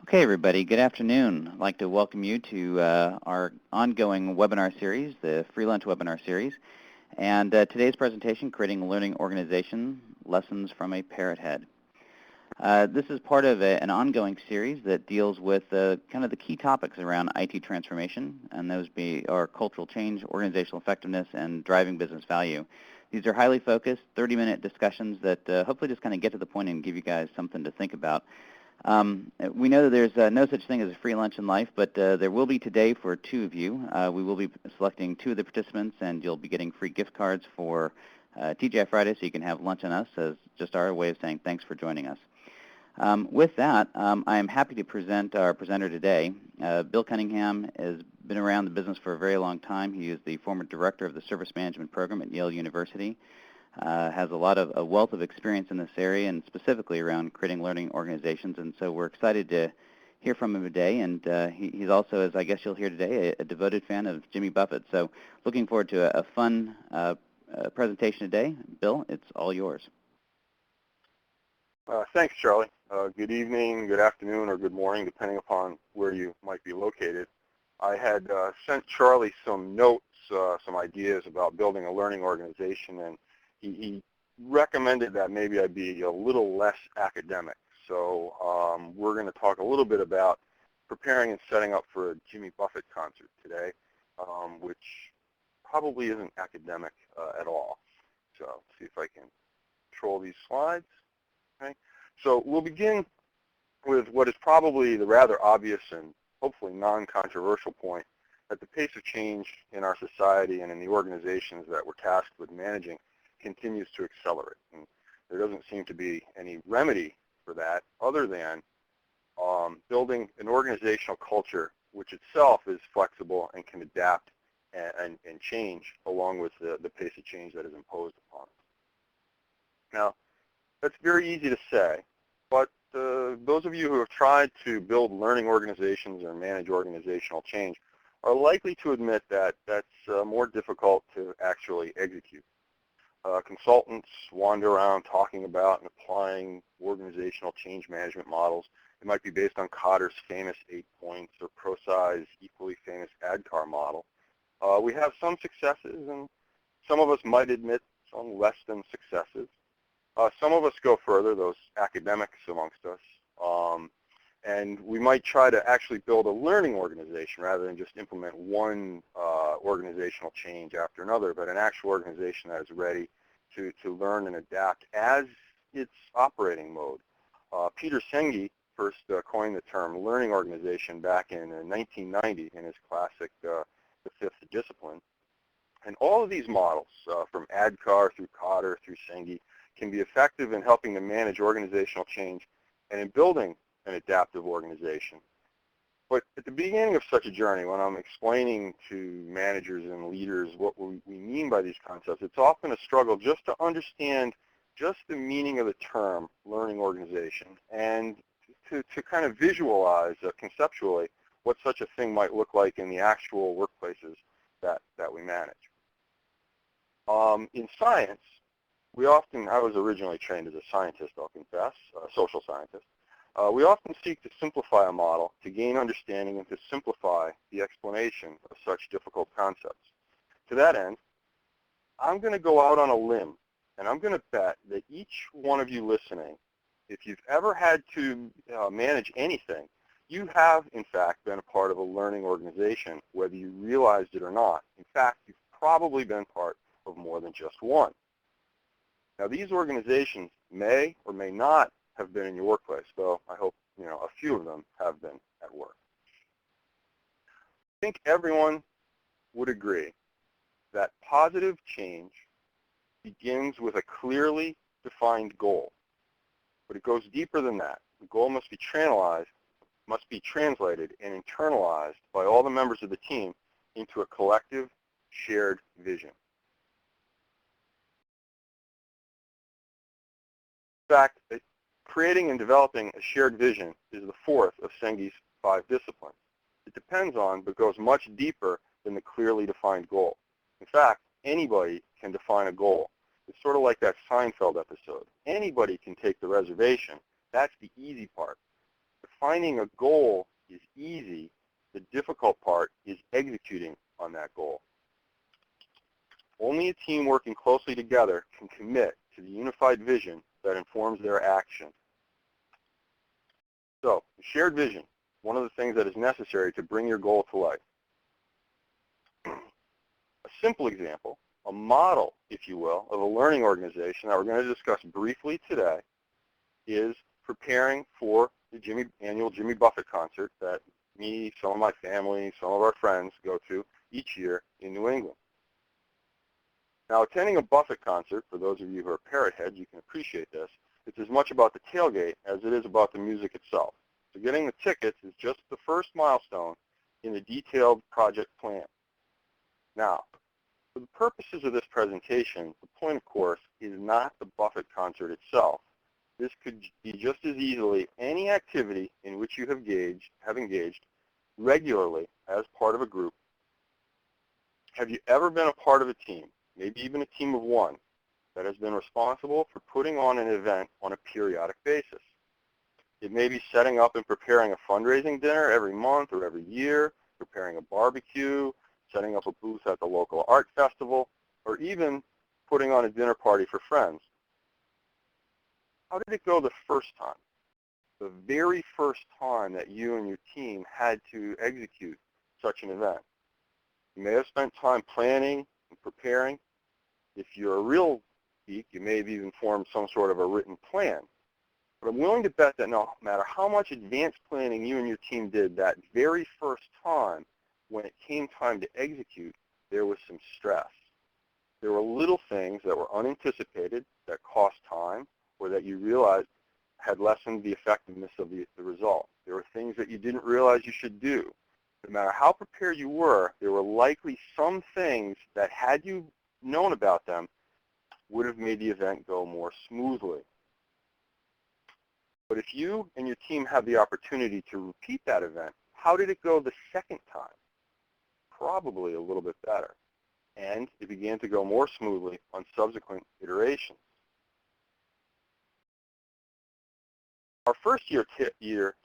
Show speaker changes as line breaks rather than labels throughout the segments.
Okay, everybody, good afternoon. I'd like to welcome you to our ongoing webinar series, the Free Lunch webinar series. And today's presentation, Creating a Learning Organization, Lessons from a Parrot Head. This is part of an ongoing series that deals with kind of the key topics around IT transformation, and those are cultural change, organizational effectiveness, and driving business value. These are highly focused, 30-minute discussions that hopefully just kind of get to the point and give you guys something to think about. We know that there's no such thing as a free lunch in life, but there will be today for two of you. We will be selecting two of the participants, and you'll be getting free gift cards for TGI Friday, so you can have lunch on us as just our way of saying thanks for joining us. With that, I am happy to present our presenter today. Bill Cunningham has been around the business for a very long time. He is the former director of the Service Management Program at Yale University. Has a wealth of experience in this area, and specifically around creating learning organizations, and so we're excited to hear from him today. And he's also, as I guess you'll hear today, a devoted fan of Jimmy Buffett. So looking forward to a fun presentation today. Bill, it's all yours.
Thanks, Charlie. Good evening, good afternoon, or good morning, depending upon where you might be located. I had sent Charlie some notes, some ideas about building a learning organization, and he recommended that maybe I be a little less academic. So we're going to talk a little bit about preparing and setting up for a Jimmy Buffett concert today, which probably isn't academic at all. So let's see if I can control these slides. Okay. So we'll begin with what is probably the rather obvious and hopefully non-controversial point that the pace of change in our society and in the organizations that we're tasked with managing continues to accelerate. And there doesn't seem to be any remedy for that other than building an organizational culture which itself is flexible and can adapt and change along with the pace of change that is imposed upon it. Now, that's very easy to say, but those of you who have tried to build learning organizations or manage organizational change are likely to admit that that's more difficult to actually execute. Consultants wander around talking about and applying organizational change management models. It might be based on Kotter's famous 8 points or Prosai's equally famous ADKAR model. We have some successes, and some of us might admit some less than successes. Some of us go further, those academics amongst us, and we might try to actually build a learning organization rather than just implement one organizational change after another, but an actual organization that is ready to learn and adapt as its operating mode. Peter Senge first coined the term learning organization back in 1990 in his classic The Fifth Discipline. And all of these models, from ADKAR through Kotter through Senge, can be effective in helping to manage organizational change and in building an adaptive organization. But at the beginning of such a journey, when I'm explaining to managers and leaders what we mean by these concepts, it's often a struggle just to understand just the meaning of the term learning organization and to kind of visualize conceptually what such a thing might look like in the actual workplaces that we manage. In science, I was originally trained as a scientist, I'll confess, a social scientist. We often seek to simplify a model to gain understanding and to simplify the explanation of such difficult concepts. To that end, I'm going to go out on a limb, and I'm going to bet that each one of you listening, if you've ever had to manage anything, you have, in fact, been a part of a learning organization, whether you realized it or not. In fact, you've probably been part of more than just one. Now, these organizations may or may not have been in your workplace, though I hope a few of them have been at work. I think everyone would agree that positive change begins with a clearly defined goal, but it goes deeper than that. The goal must be translated and internalized by all the members of the team into a collective shared vision. In fact, creating and developing a shared vision is the fourth of Senge's 5 disciplines. It depends on, but goes much deeper than the clearly defined goal. In fact, anybody can define a goal. It's sort of like that Seinfeld episode. Anybody can take the reservation. That's the easy part. The defining a goal is easy. The difficult part is executing on that goal. Only a team working closely together can commit to the unified vision that informs their action. So, the shared vision, one of the things that is necessary to bring your goal to life. A simple example, a model, if you will, of a learning organization that we're going to discuss briefly today is preparing for the annual Jimmy Buffett concert that me, some of my family, some of our friends go to each year in New England. Now, attending a Buffett concert, for those of you who are parrot heads, you can appreciate this, it's as much about the tailgate as it is about the music itself. So getting the tickets is just the first milestone in the detailed project plan. Now, for the purposes of this presentation, the point, of course, is not the Buffett concert itself. This could be just as easily any activity in which you have engaged regularly as part of a group. Have you ever been a part of a team, maybe even a team of one, that has been responsible for putting on an event on a periodic basis? It may be setting up and preparing a fundraising dinner every month or every year, preparing a barbecue, setting up a booth at the local art festival, or even putting on a dinner party for friends. How did it go the first time? The very first time that you and your team had to execute such an event. You may have spent time planning and preparing. If you're a real geek, you may have even formed some sort of a written plan. But I'm willing to bet that no matter how much advanced planning you and your team did that very first time, when it came time to execute, there was some stress. There were little things that were unanticipated that cost time or that you realized had lessened the effectiveness of the result. There were things that you didn't realize you should do. No matter how prepared you were, there were likely some things that, had you known about them, would have made the event go more smoothly. But if you and your team have the opportunity to repeat that event, how did it go the second time? Probably a little bit better. And it began to go more smoothly on subsequent iterations. Our first year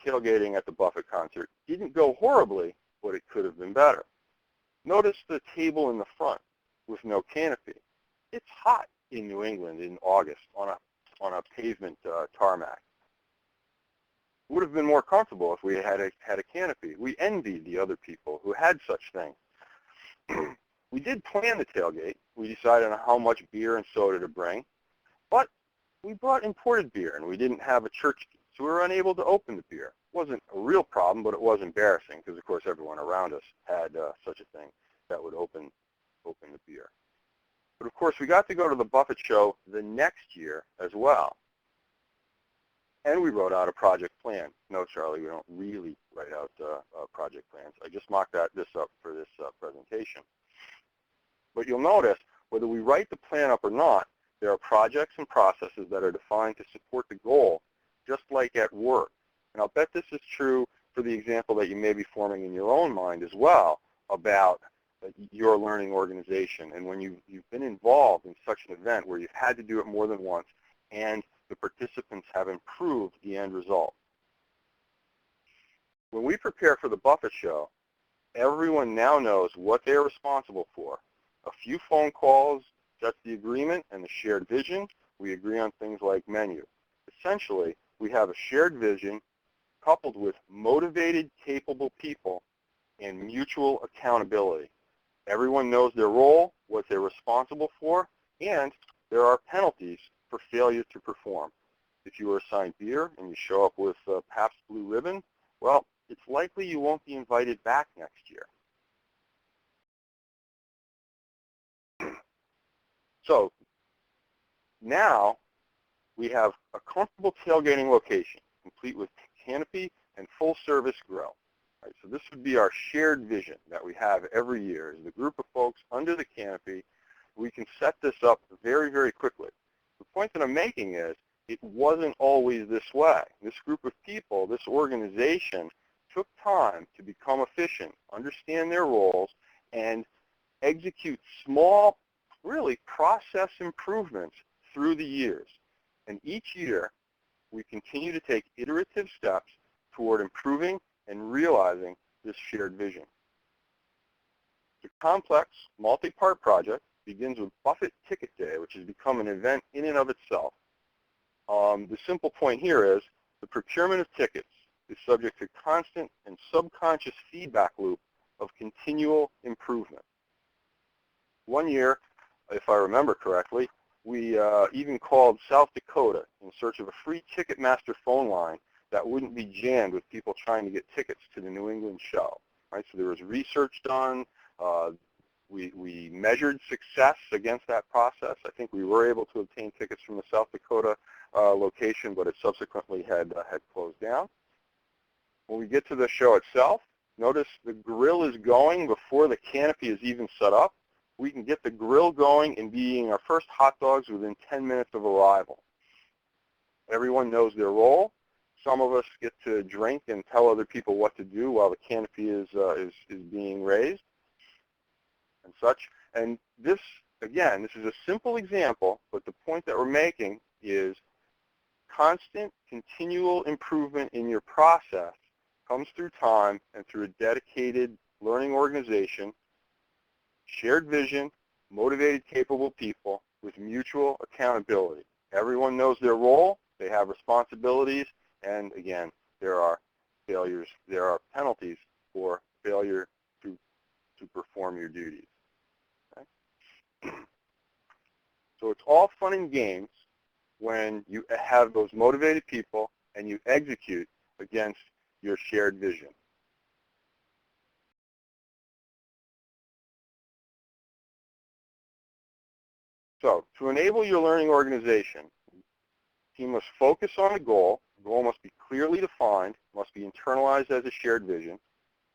tailgating at the Buffett concert didn't go horribly, but it could have been better. Notice the table in the front with no canopy. It's hot in New England in August on a pavement tarmac. It would have been more comfortable if we had a canopy. We envied the other people who had such things. We did plan the tailgate. We decided on how much beer and soda to bring, but we brought imported beer and we didn't have a church key, so we were unable to open the beer. It wasn't a real problem, but it was embarrassing because, of course, everyone around us had such a thing that would open the beer. But, of course, we got to go to the Buffett show the next year as well. And we wrote out a project plan. No, Charlie, we don't really write out project plans. I just mocked this up for this presentation. But you'll notice, whether we write the plan up or not, there are projects and processes that are defined to support the goal, just like at work. And I'll bet this is true for the example that you may be forming in your own mind as well about your learning organization. And when you've been involved in such an event where you've had to do it more than once and the participants have improved the end result. When we prepare for the Buffett show, everyone now knows what they're responsible for. A few phone calls sets the agreement and the shared vision. We agree on things like menu. Essentially, we have a shared vision coupled with motivated, capable people and mutual accountability. Everyone knows their role, what they're responsible for, and there are penalties for failure to perform. If you are assigned beer and you show up with Pabst Blue Ribbon, well, it's likely you won't be invited back next year. So now we have a comfortable tailgating location, complete with canopy and full-service grill. Right, so this would be our shared vision that we have every year. Is the group of folks under the canopy. We can set this up very, very quickly. The point that I'm making is it wasn't always this way. This group of people, this organization, took time to become efficient, understand their roles, and execute small, really, process improvements through the years. And each year, we continue to take iterative steps toward improving and realizing this shared vision. The complex, multi-part project begins with Buffett Ticket Day, which has become an event in and of itself. The simple point here is the procurement of tickets is subject to constant and subconscious feedback loop of continual improvement. One year, if I remember correctly, we even called South Dakota in search of a free Ticketmaster phone line that wouldn't be jammed with people trying to get tickets to the New England show. Right? So there was research done. We measured success against that process. I think we were able to obtain tickets from the South Dakota location, but it subsequently had closed down. When we get to the show itself, notice the grill is going before the canopy is even set up. We can get the grill going and be eating our first hot dogs within 10 minutes of arrival. Everyone knows their role. Some of us get to drink and tell other people what to do while the canopy is being raised and such. And this, again, this is a simple example, but the point that we're making is constant, continual improvement in your process comes through time and through a dedicated learning organization, shared vision, motivated, capable people with mutual accountability. Everyone knows their role, they have responsibilities, and again, there are failures, there are penalties for failure to perform your duties. Okay? So it's all fun and games when you have those motivated people and you execute against your shared vision. So to enable your learning organization, you must focus on a goal. The goal must be clearly defined, must be internalized as a shared vision.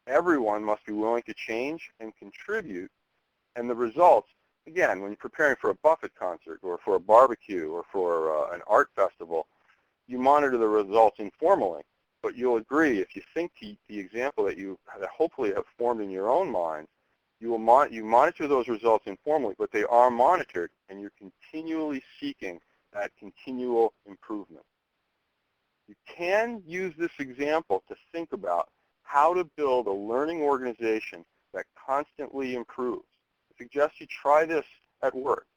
Everyone must be willing to change and contribute. And the results, again, when you're preparing for a Buffett concert or for a barbecue or for an art festival, you monitor the results informally. But you'll agree, if you think the example that you hopefully have formed in your own mind, you monitor those results informally, but they are monitored, and you're continually seeking that continual improvement. You can use this example to think about how to build a learning organization that constantly improves. I suggest you try this at work.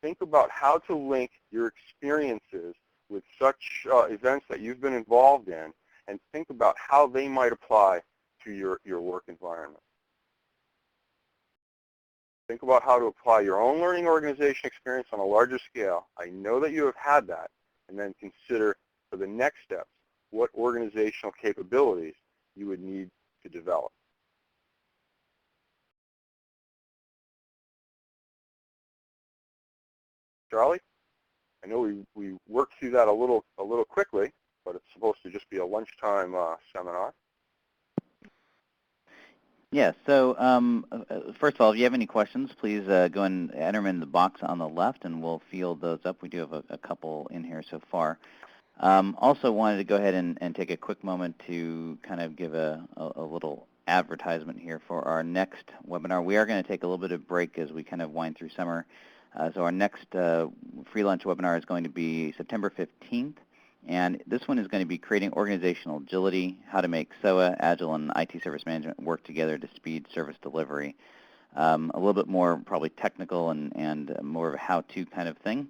Think about how to link your experiences with such events that you've been involved in, and think about how they might apply to your work environment. Think about how to apply your own learning organization experience on a larger scale. I know that you have had that. And then consider for the next steps what organizational capabilities you would need to develop. Charlie? I know we worked through that a little quickly, but it's supposed to just be a lunchtime seminar.
Yeah, so first of all, if you have any questions, please go and enter them in the box on the left, and we'll field those up. We do have a couple in here so far. Also wanted to go ahead and take a quick moment to kind of give a little advertisement here for our next webinar. We are going to take a little bit of break as we kind of wind through summer. So our next free lunch webinar is going to be September 15th. And this one is going to be creating organizational agility, how to make SOA, Agile, and IT service management work together to speed service delivery. A little bit more probably technical and more of a how-to kind of thing,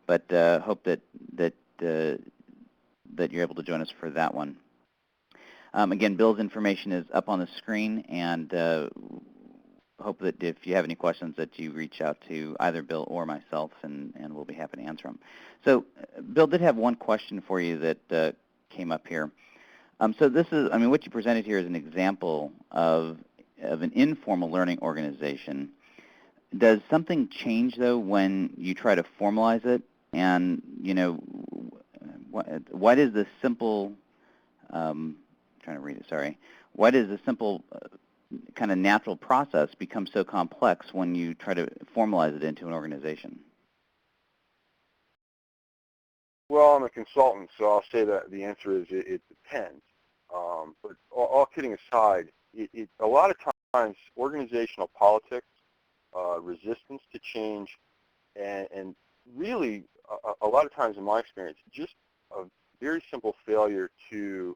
but hope that you're able to join us for that one. Again, Bill's information is up on the screen, and hope that if you have any questions that you reach out to either Bill or myself, and we'll be happy to answer them. So Bill did have one question for you that came up here. So this is, I mean, what you presented here is an example of an informal learning organization. Does something change, though, when you try to formalize it? And, you know, why does the simple, trying to read it, sorry. Why does the simple kind of natural process become so complex when you try to formalize it into an organization?
Well, I'm a consultant, so I'll say that the answer is it depends. But all kidding aside, a lot of times organizational politics, resistance to change, and really a lot of times in my experience, just a very simple failure to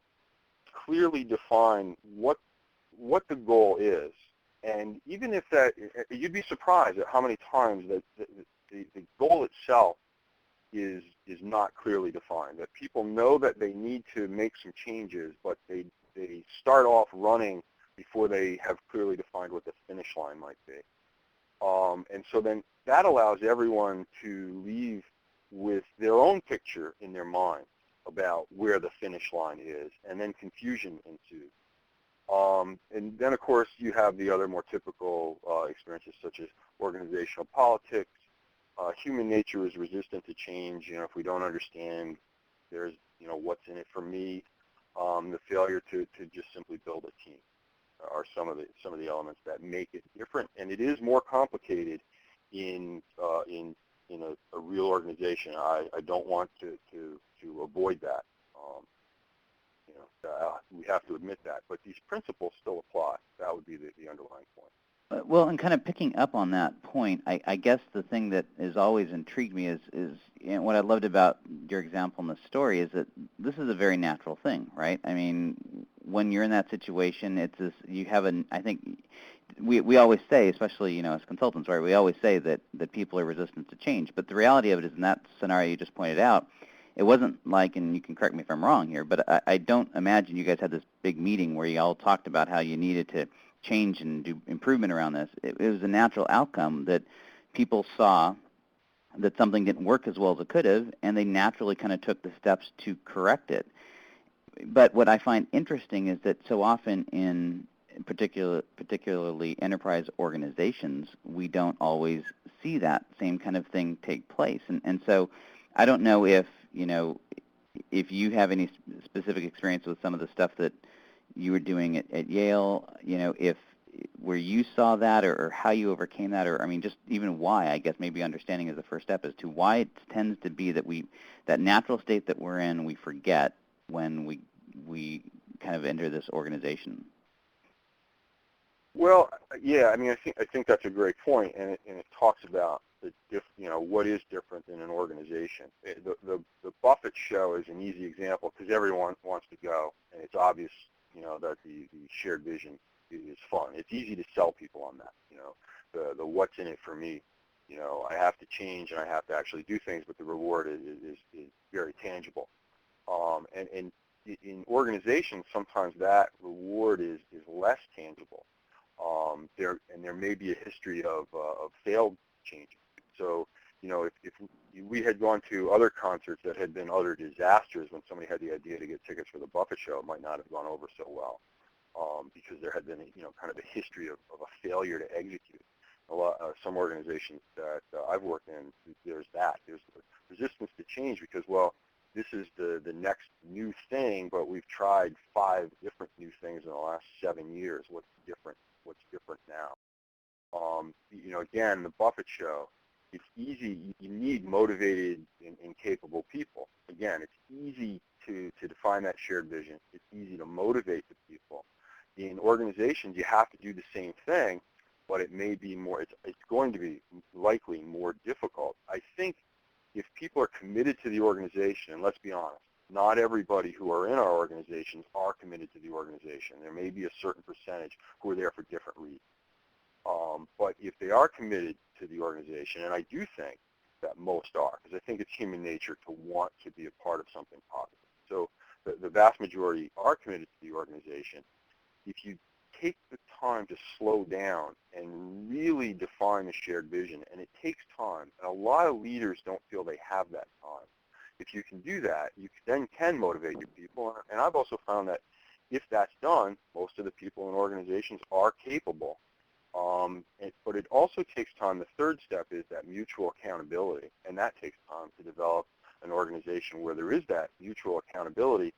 clearly define what the goal is. And even if that, you'd be surprised at how many times that the goal itself is not clearly defined, that people know that they need to make some changes, but they start off running before they have clearly defined what the finish line might be. And so then that allows everyone to leave with their own picture in their mind about where the finish line is, and then confusion ensues. And then, of course, you have the other more typical experiences, such as organizational politics. Human nature is resistant to change. You know, if we don't understand, there's, you know, what's in it for me. The failure to just simply build a team are some of the elements that make it different, and it is more complicated in a real organization. I don't want to avoid that. We have to admit that, but these principles still apply. That would be the underlying point.
Well, and kind of picking up on that point, I guess the thing that has always intrigued me is you know, what I loved about your example in the story is that this is a very natural thing, right? I mean, when you're in that situation, it's this, you have I think we always say, especially, you know, as consultants, right, we always say that people are resistant to change. But the reality of it is, in that scenario you just pointed out, it wasn't like, and you can correct me if I'm wrong here, but I don't imagine you guys had this big meeting where you all talked about how you needed to change and do improvement around this. It was a natural outcome that people saw that something didn't work as well as it could have, and they naturally kind of took the steps to correct it. But what I find interesting is that so often in particularly enterprise organizations, we don't always see that same kind of thing take place. And so I don't know if, you know, if you have any specific experience with some of the stuff that you were doing at Yale, you know, if where you saw that, or how you overcame that, or I mean, just even why, I guess maybe understanding is the first step as to why it tends to be that that natural state that we're in, we forget when we kind of enter this organization.
Well, yeah, I mean, I think that's a great point, and it talks about what is different in an organization. The Buffett show is an easy example because everyone wants to go, and it's obvious, you know, that the shared vision is fun. It's easy to sell people on that. You know, the what's in it for me. You know, I have to change and I have to actually do things, but the reward is very tangible. And in organizations, sometimes that reward is less tangible. There may be a history of failed changes. So, you know, if we had gone to other concerts that had been utter disasters, when somebody had the idea to get tickets for the Buffett show, it might not have gone over so well, because there had been, you know, kind of a history of a failure to execute. Some organizations that I've worked in, there's resistance to change because, well, this is the next new thing, but we've tried 5 different new things in the last 7 years. What's different now? You know, again, the Buffett show, it's easy. You need motivated and capable people. Again, it's easy to define that shared vision. It's easy to motivate the people. In organizations, you have to do the same thing, but it may be more, it's going to be likely more difficult. I think if people are committed to the organization, and let's be honest, not everybody who are in our organizations are committed to the organization. There may be a certain percentage who are there for different reasons. But if they are committed to the organization, and I do think that most are, because I think it's human nature to want to be a part of something positive. So the vast majority are committed to the organization. If you take the time to slow down and really define the shared vision, and it takes time, and a lot of leaders don't feel they have that time. If you can do that, you then can motivate your people. And I've also found that if that's done, most of the people in organizations are capable. But it also takes time. The third step is that mutual accountability, and that takes time to develop an organization where there is that mutual accountability.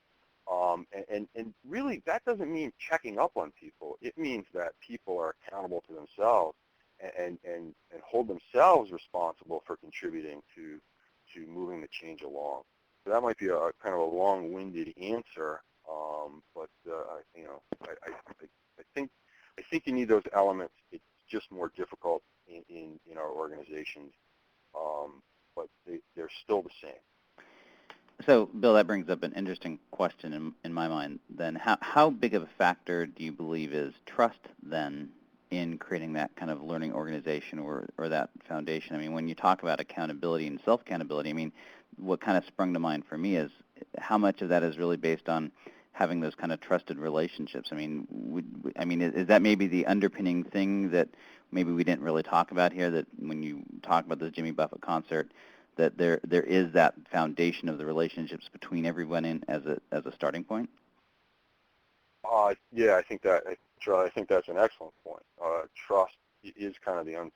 And really, that doesn't mean checking up on people. It means that people are accountable to themselves and hold themselves responsible for contributing to moving the change along. So that might be a kind of a long-winded answer, but you know, I think you need those elements. It's just more difficult in our organizations, but they're still the same.
So, Bill, that brings up an interesting question in my mind. Then, how big of a factor do you believe is trust then in creating that kind of learning organization or that foundation? I mean, when you talk about accountability and self-accountability, I mean, what kind of sprung to mind for me is how much of that is really based on having those kind of trusted relationships. I mean, is that maybe the underpinning thing that maybe we didn't really talk about here? That when you talk about the Jimmy Buffett concert, that there is that foundation of the relationships between everyone as a starting point?
Yeah, Charlie, I think that's an excellent point. Trust is kind of an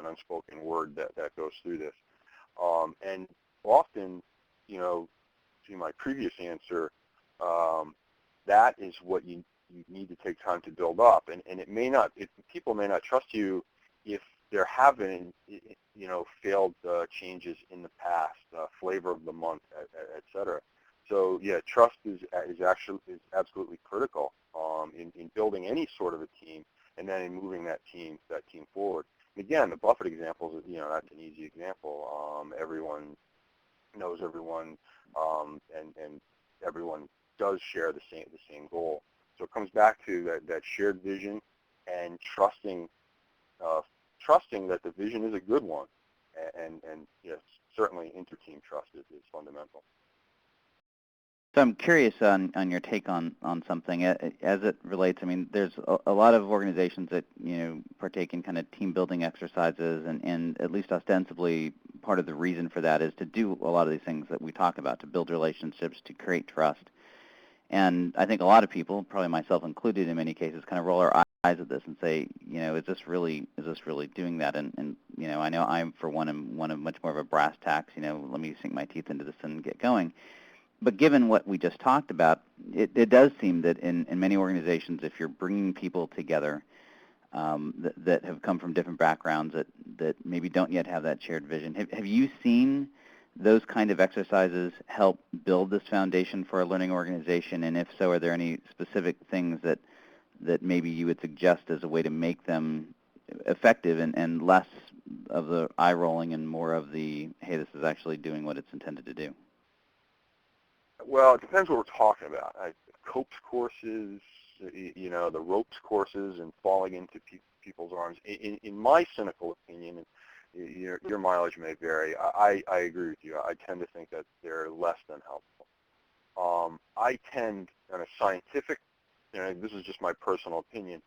unspoken word that goes through this. And often, to my previous answer, that is what you need to take time to build up. And people may not trust you if there have been, failed changes in the past, flavor of the month, et cetera. So yeah, trust is absolutely critical in building any sort of a team, and then in moving that team forward. And again, the Buffett example is that's an easy example. Everyone knows everyone, and everyone does share the same goal. So it comes back to that shared vision and trusting that the vision is a good one, and yes, certainly inter-team trust is fundamental.
So I'm curious on your take on something as it relates. I mean, there's a lot of organizations that partake in kind of team building exercises, and at least ostensibly part of the reason for that is to do a lot of these things that we talk about, to build relationships, to create trust. And I think a lot of people, probably myself included in many cases, kind of roll our eyes at this and say, is this really doing that? And I know I'm for one of much more of a brass tacks. Let me sink my teeth into this and get going. But given what we just talked about, it does seem that in many organizations, if you're bringing people together that have come from different backgrounds that maybe don't yet have that shared vision, have you seen those kind of exercises help build this foundation for a learning organization? And if so, are there any specific things that maybe you would suggest as a way to make them effective and less of the eye rolling and more of the, hey, this is actually doing what it's intended to do?
Well, it depends what we're talking about. COPES courses, the ropes courses, and falling into people's arms. In my cynical opinion, and your mileage may vary, I agree with you. I tend to think that they're less than helpful. I tend, on a scientific, this is just my personal opinion,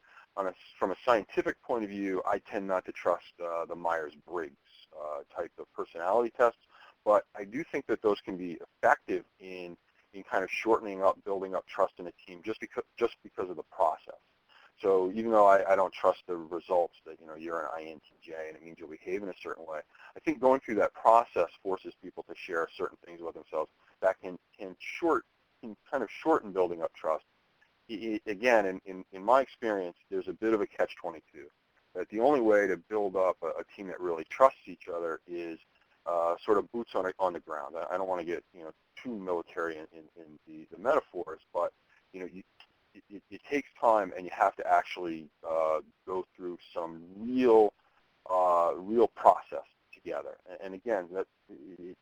from a scientific point of view, I tend not to trust the Myers-Briggs type of personality tests, but I do think that those can be effective in kind of shortening up, building up trust in a team just because of the process. So even though I don't trust the results that you're an INTJ and it means you'll behave in a certain way, I think going through that process forces people to share certain things with themselves that can kind of shorten building up trust. Again, in my experience, there's a bit of a catch-22. That the only way to build up a team that really trusts each other is sort of boots on the ground. I don't want to get too military in the metaphors, but it takes time, and you have to actually go through some real process together. And again, it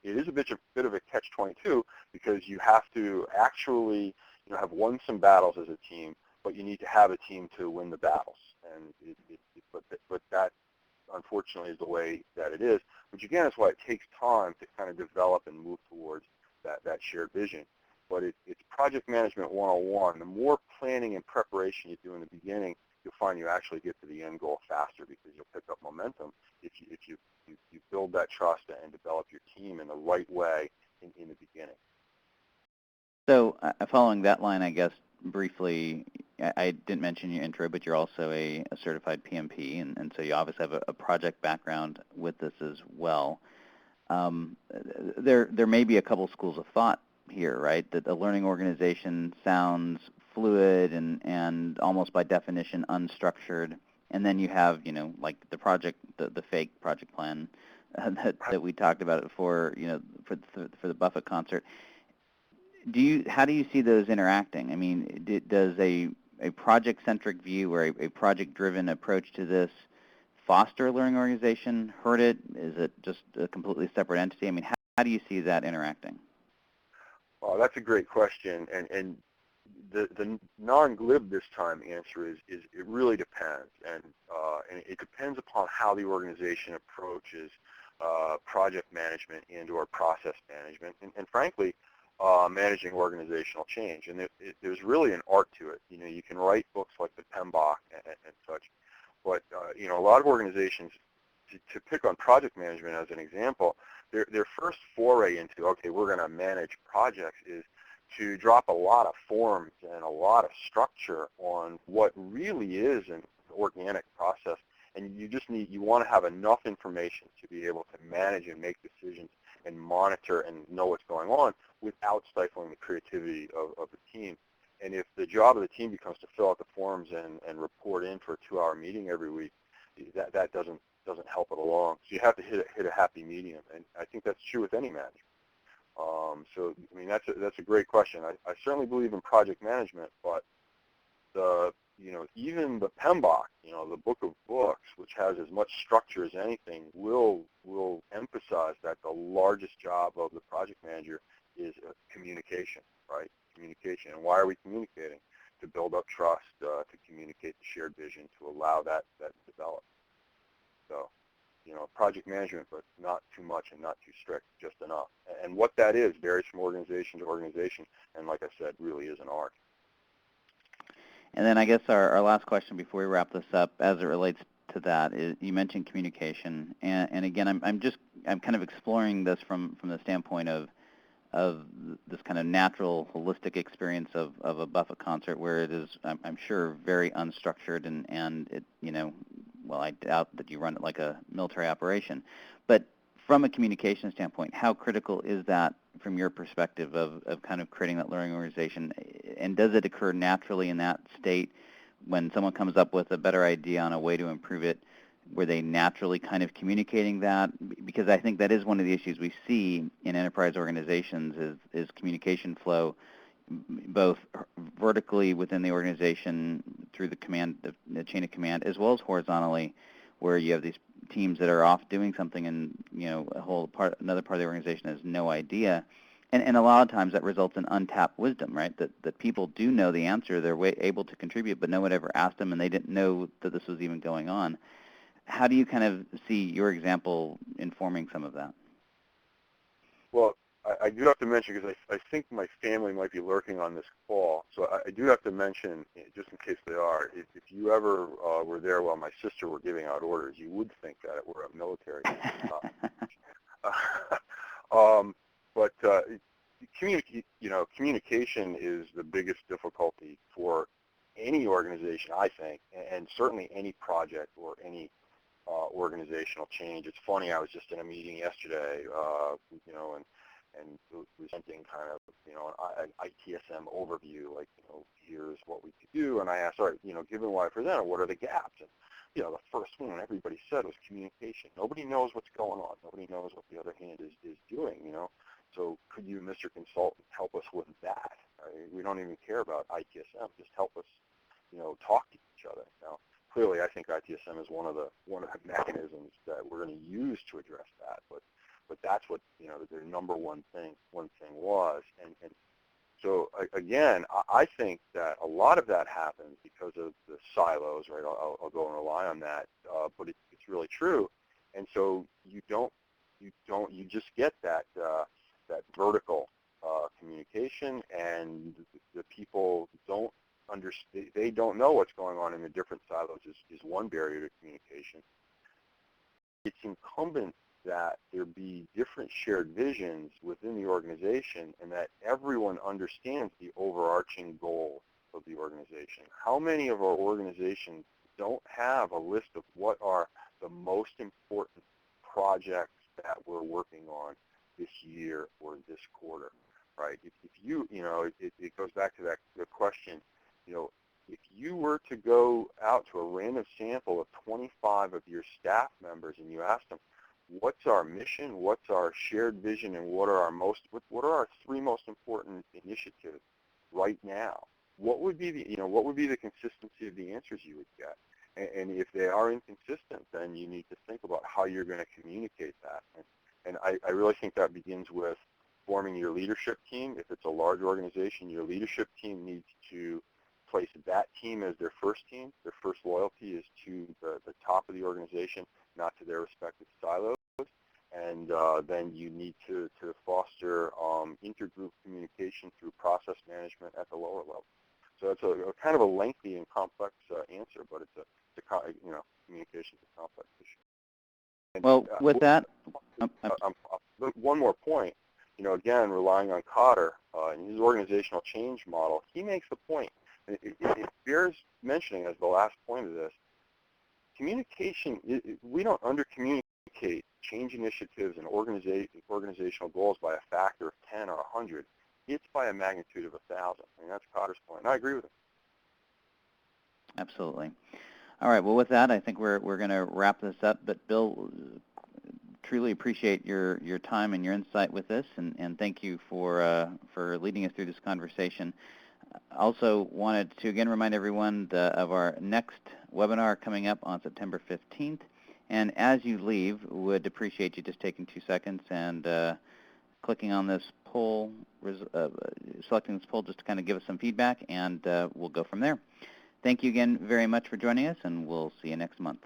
is a bit of a catch-22 because you have to actually have won some battles as a team, but you need to have a team to win the battles. And but that unfortunately is the way that it is, which again is why it takes time to kind of develop and move towards that shared vision. But it's project management 101. The more planning and preparation you do in the beginning, you'll find you actually get to the end goal faster because you'll pick up momentum if you build that trust and develop your team in the right way in the beginning.
So following that line, I guess, briefly, I didn't mention your intro, but you're also a certified PMP, and so you obviously have a project background with this as well. There may be a couple schools of thought here, right? That the learning organization sounds fluid and almost by definition unstructured, and then you have, like the fake project plan that we talked about for the Buffett concert. How do you see those interacting? I mean, does a project-centric view or a project-driven approach to this foster a learning organization, hurt it? Is it just a completely separate entity? I mean, how do you see that interacting?
Oh, that's a great question, and the non-glib this time answer is it really depends, and it depends upon how the organization approaches project management and/or process management, and frankly, managing organizational change. And there's really an art to it. You can write books like the PMBOK and such, but a lot of organizations, to pick on project management as an example, their first foray into, okay, we're going to manage projects is to drop a lot of forms and a lot of structure on what really is an organic process. And you want to have enough information to be able to manage and make decisions and monitor and know what's going on without stifling the creativity of the team. And if the job of the team becomes to fill out the forms and report in for a 2-hour meeting every week, that doesn't help it along. So you have to hit a happy medium, and I think that's true with any management. So I mean that's a great question. I certainly believe in project management, but even the PMBOK, the Book of Books, which has as much structure as anything, will emphasize that the largest job of the project manager is communication, right? Communication. And why are we communicating? To build up trust, to communicate the shared vision, to allow that to develop. So, project management, but not too much and not too strict, just enough. And what that is varies from organization to organization, and like I said, really is an art.
And then I guess our last question before we wrap this up, as it relates to that, is you mentioned communication, and again, I'm kind of exploring this from the standpoint of this kind of natural, holistic experience of a Buffett concert, where it is, I'm sure, very unstructured, and it, well, I doubt that you run it like a military operation. But from a communication standpoint, how critical is that from your perspective of kind of creating that learning organization? And does it occur naturally in that state when someone comes up with a better idea on a way to improve it? Were they naturally kind of communicating that? Because I think that is one of the issues we see in enterprise organizations is communication flow, both vertically within the organization through the chain of command, as well as horizontally, where you have these teams that are off doing something, and another part of the organization has no idea. And a lot of times that results in untapped wisdom, right? That people do know the answer, they're able to contribute, but no one ever asked them, and they didn't know that this was even going on. How do you kind of see your example informing some of that?
Well, I do have to mention, because I think my family might be lurking on this call, so I do have to mention, just in case they are, if you ever were there while my sister were giving out orders, you would think that we're a military. But communication is the biggest difficulty for any organization, I think, and certainly any project or any organizational change. It's funny, I was just in a meeting yesterday, and presenting kind of, an ITSM overview, like, here's what we could do. And I asked, all right, given what I presented, what are the gaps? And, the first one everybody said was communication. Nobody knows what's going on. Nobody knows what the other hand is doing, So could you, Mr. Consultant, help us with that? We don't even care about ITSM. Just help us, talk to each other. Now, clearly, I think ITSM is one of the mechanisms that we're going to use to address that. But that's what their number one thing was. And so again, I think that a lot of that happens because of the silos, right? I'll go and rely on that, but it's really true. And so you just get that vertical communication, and the people don't understand. They don't know what's going on in the different silos. Is one barrier to communication. It's incumbent that there be different shared visions within the organization, and that everyone understands the overarching goal of the organization. How many of our organizations don't have a list of what are the most important projects that we're working on this year or this quarter, right? If you, it goes back to the question, if you were to go out to a random sample of 25 of your staff members and you ask them, what's our mission, what's our shared vision, and what are our 3 most important initiatives right now? What would be the consistency of the answers you would get? And if they are inconsistent, then you need to think about how you're going to communicate that. And I really think that begins with forming your leadership team. If it's a large organization, your leadership team needs to place that team as their first team. Their first loyalty is to the top of the organization, not to their respective silos. And then you need to foster intergroup communication through process management at the lower level. So it's a kind of a lengthy and complex answer, but it's communication is a complex issue. And,
Well, with that,
one more point. Again, relying on Cotter and his organizational change model, he makes the point. It bears mentioning as the last point of this. Communication, we don't under-communicate change initiatives and organizational goals by a factor of 10 or 100. It's by a magnitude of 1,000. I mean, that's Cotter's point, and I agree with him.
Absolutely. All right. Well, with that, I think we're going to wrap this up. But Bill, truly appreciate your time and your insight with this, and thank you for leading us through this conversation. Also wanted to again remind everyone of our next webinar coming up on September 15th. And as you leave, would appreciate you just taking 2 seconds and clicking on this poll, selecting this poll just to kind of give us some feedback, and we'll go from there. Thank you again very much for joining us, and we'll see you next month.